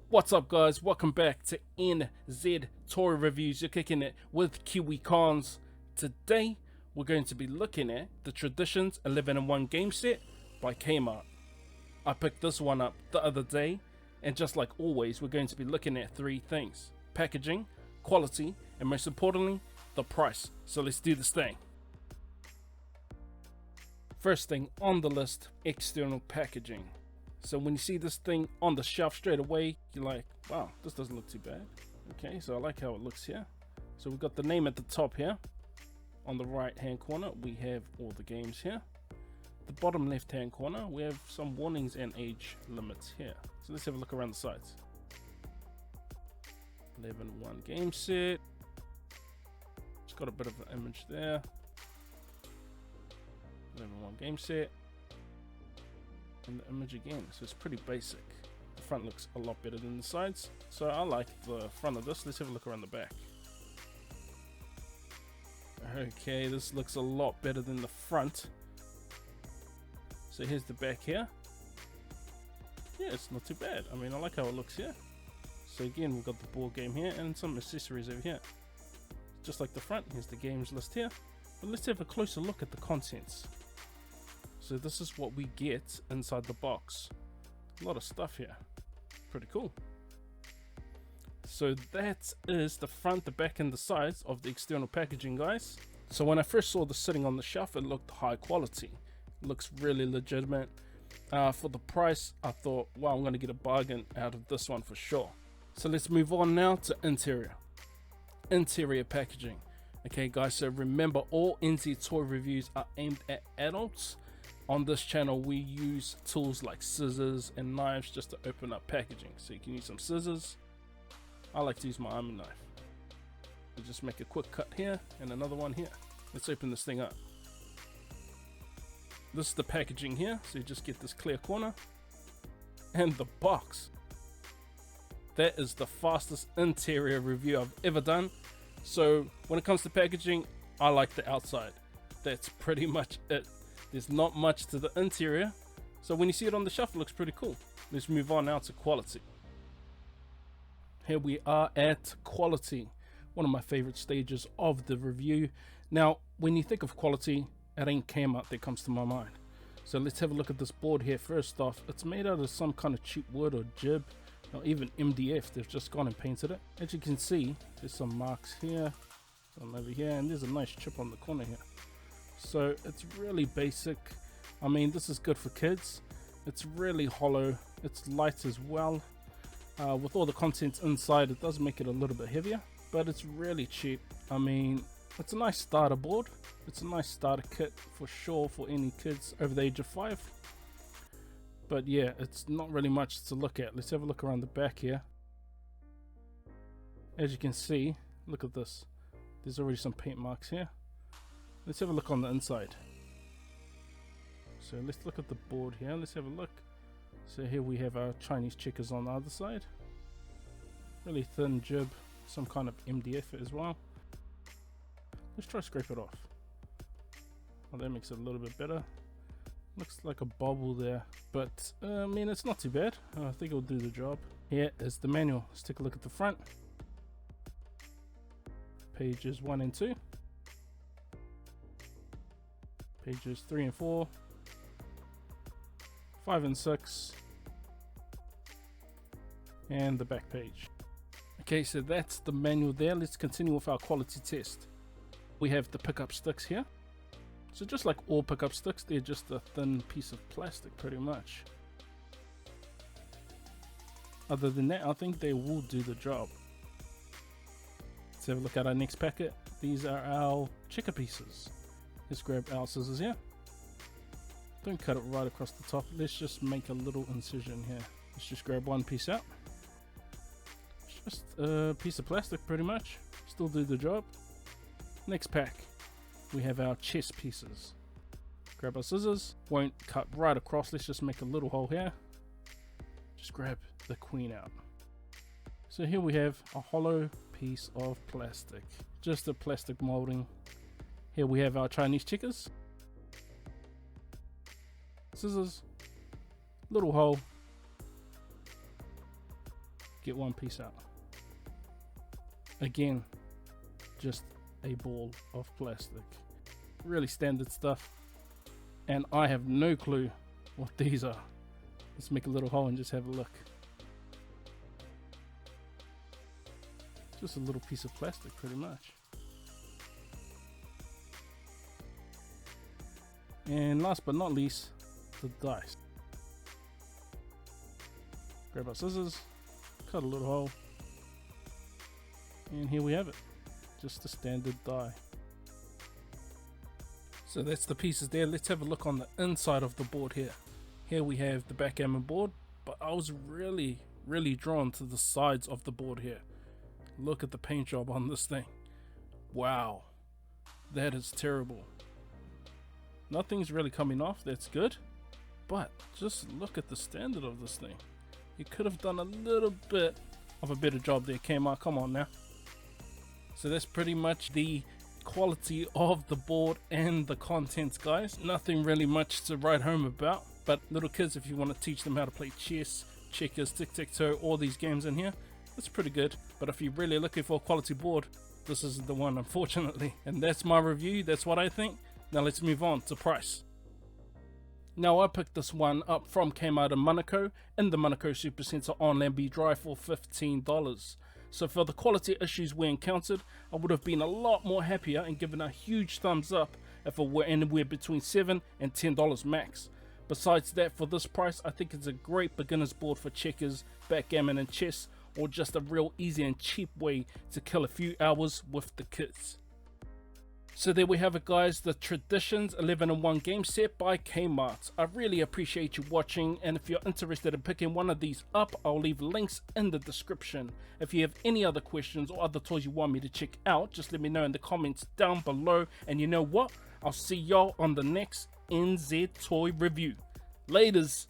What's up, guys? Welcome back to NZ Toy Reviews. You're kicking it with KiwiKoNZ. Today we're going to be looking at the Traditions 11-in-1 game set by Kmart. I picked this one up the other day, and just like always, we're going to be looking at three things: packaging, quality, and most importantly, the price. So let's do this thing. First thing on the list, external packaging. So when you see this thing on the shelf straight away, you're like, wow, this doesn't look too bad. Okay, so I like how it looks here. So we've got the name at the top here. On the right hand corner, we have all the games here. The bottom left hand corner, we have some warnings and age limits here. So let's have a look around the sides. 11-in-1 game set. It's got a bit of an image there. 11-in-1 game set. And the image again, so it's pretty basic. The front looks a lot better than the sides, so I like the front of this. Let's have a look around the back. Okay, this looks a lot better than the front. So here's the back here. Yeah, it's not too bad. I mean, I like how it looks here. So again, we've got the board game here and some accessories over here. Just like the front, here's the games list here. But let's have a closer look at the contents. So this is what we get inside the box. A lot of stuff here. Pretty cool. So that is the front, the back, and the sides of the external packaging, guys. So when I first saw this sitting on the shelf, it looked high quality. It looks really legitimate. For the price, I thought, wow, I'm going to get a bargain out of this one for sure. So let's move on now to interior. Interior packaging. Okay, guys, so remember, all NZ toy reviews are aimed at adults. On this channel, we use tools like scissors and knives just to open up packaging. So you can use some scissors. I like to use my army knife. You just make a quick cut here and another one here. Let's open this thing up. This is the packaging here. So you just get this clear corner and the box. That is the fastest interior review I've ever done. So when it comes to packaging, I like the outside. That's pretty much it. There's not much to the interior, so when you see it on the shelf, it looks pretty cool. Let's move on now to quality. Here we are at quality, one of my favorite stages of the review. Now, when you think of quality, it ain't Kmart that comes to my mind. So let's have a look at this board here. First off, it's made out of some kind of cheap wood or jib, or even MDF. They've just gone and painted it. As you can see, there's some marks here, some over here, and there's a nice chip on the corner here. So it's really basic. I mean, this is good for kids. It's really hollow. It's light as well. With all the contents inside, it does make it a little bit heavier, but it's really cheap. I mean, it's a nice starter board. It's a nice starter kit for sure for any kids over the age of 5. But yeah, it's not really much to look at. Let's have a look around the back here. As you can see, look at this. There's already some paint marks here. Let's have a look on the inside. So let's look at the board here. Let's have a look. So here we have our Chinese checkers on the other side. Really thin jib, some kind of MDF as well. Let's try to scrape it off. Oh, that makes it a little bit better. Looks like a bobble there, but I mean, it's not too bad. I think it'll do the job. Here is the manual. Let's take a look at the front. Pages 1 and 2. Pages 3 and 4, 5 and 6, and the back page. Okay, so that's the manual there. Let's continue with our quality test. We have the pickup sticks here. So just like all pickup sticks, they're just a thin piece of plastic pretty much. Other than that, I think they will do the job. Let's have a look at our next packet. These are our checker pieces. Let's grab our scissors here. Don't cut it right across the top. Let's just make a little incision here. Let's just grab one piece out. It's just a piece of plastic pretty much. Still do the job. Next pack, we have our chest pieces. Grab our scissors. Won't cut right across. Let's just make a little hole here. Just grab the queen out. So here we have a hollow piece of plastic. Just a plastic molding. Here we have our Chinese checkers. Scissors, little hole. get one piece out. Again, just a ball of plastic. Really standard stuff. And I have no clue what these are. Let's make a little hole and just have a look. Just a little piece of plastic, pretty much. And last but not least, the dice. Grab our scissors, cut a little hole, and here we have it. Just a standard die. So that's the pieces there. Let's have a look on the inside of the board here. Here we have the backgammon board, but I was really drawn to the sides of the board here. Look at the paint job on this thing. Wow, that is terrible. Nothing's really coming off, that's good, but just look at the standard of this thing. You could have done a little bit of a better job there, Kmart, come on now. So that's pretty much the quality of the board and the contents, guys. Nothing really much to write home about, but little kids, if you want to teach them how to play chess, checkers, tic-tac-toe, all these games in here, it's pretty good. But if you're really looking for a quality board, this isn't the one, unfortunately. And that's my review, that's what I think. Now let's move on to price. Now I picked this one up from Kmart in Monaco in the Monaco Supercentre on Lambie Drive for $15. So for the quality issues we encountered, I would have been a lot more happier and given a huge thumbs up if it were anywhere between $7 and $10 max. Besides that, for this price, I think it's a great beginner's board for checkers, backgammon and chess, or just a real easy and cheap way to kill a few hours with the kids. So there we have it, guys, the Traditions 11-in-1 game set by Kmart. I really appreciate you watching, and if you're interested in picking one of these up, I'll leave links in the description. If you have any other questions or other toys you want me to check out, just let me know in the comments down below. And you know what? I'll see y'all on the next NZ toy review. Laters!